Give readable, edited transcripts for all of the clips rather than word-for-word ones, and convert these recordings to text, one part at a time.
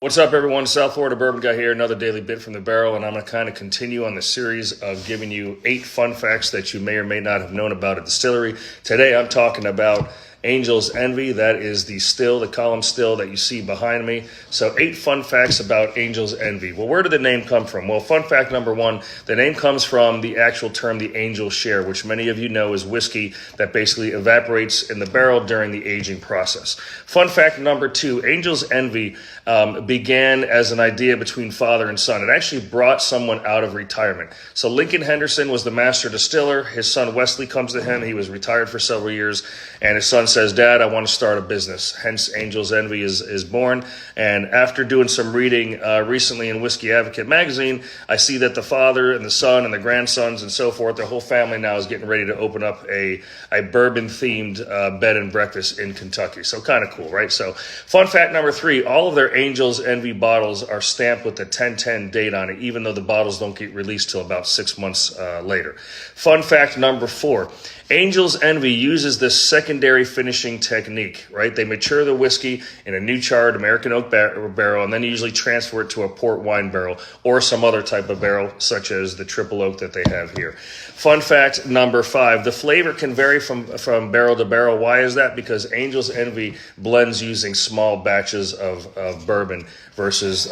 What's up, everyone? South Florida Bourbon Guy here, another daily bit from the barrel, and I'm going to kind of continue on the series of giving you 8 fun facts that you may or may not have known about a distillery. Today, I'm talking about Angel's Envy. That is the still, the column still that you see behind me. So 8 fun facts about Angel's Envy. Well, where did the name come from? Well, fun fact number 1, the name comes from the actual term, the Angel Share, which many of you know is whiskey that basically evaporates in the barrel during the aging process. Fun fact number 2, Angel's Envy began as an idea between father and son. It actually brought someone out of retirement. So Lincoln Henderson was the master distiller. His son Wesley comes to him. He was retired for several years, and his son says, "Dad, I want to start a business." Hence, Angel's Envy is born. And after doing some reading recently in Whiskey Advocate magazine, I see that the father and the son and the grandsons and so forth, the whole family now is getting ready to open up a bourbon-themed bed and breakfast in Kentucky. So kind of cool, right? So fun fact number 3, all of their Angel's Envy bottles are stamped with the 1010 date on it, even though the bottles don't get released till about 6 months later. Fun fact number 4, Angel's Envy uses this secondary finishing technique, right? They mature the whiskey in a new charred American oak barrel, and then usually transfer it to a port wine barrel or some other type of barrel, such as the triple oak that they have here. Fun fact number 5, the flavor can vary from barrel to barrel. Why is that? Because Angel's Envy blends using small batches of bourbon versus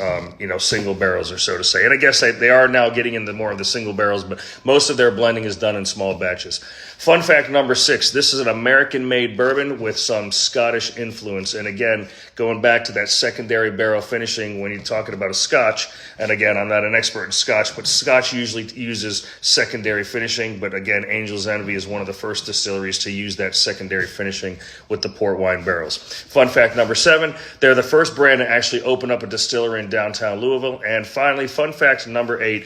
single barrels, or so to say. And I guess they are now getting into more of the single barrels, but most of their blending is done in small batches. Fun fact number 6, this is an American-made bourbon with some Scottish influence. And again, going back to that secondary barrel finishing when you're talking about a Scotch, and again, I'm not an expert in Scotch, but Scotch usually uses secondary finishing. But again, Angel's Envy is one of the first distilleries to use that secondary finishing with the port wine barrels. Fun fact number 7, they're the first brand to actually open up a distillery in downtown Louisville. And finally, fun fact number 8,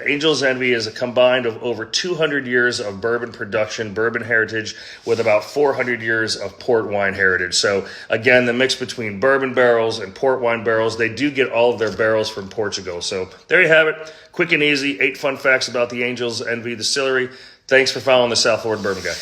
Angel's Envy is a combined of over 200 years of bourbon production, bourbon heritage, with about 400 years of port wine heritage. So again, the mix between bourbon barrels and port wine barrels, they do get all of their barrels from Portugal. So there you have it. Quick and easy, 8 fun facts about the Angel's Envy Distillery. Thanks for following the South Florida Bourbon Guy.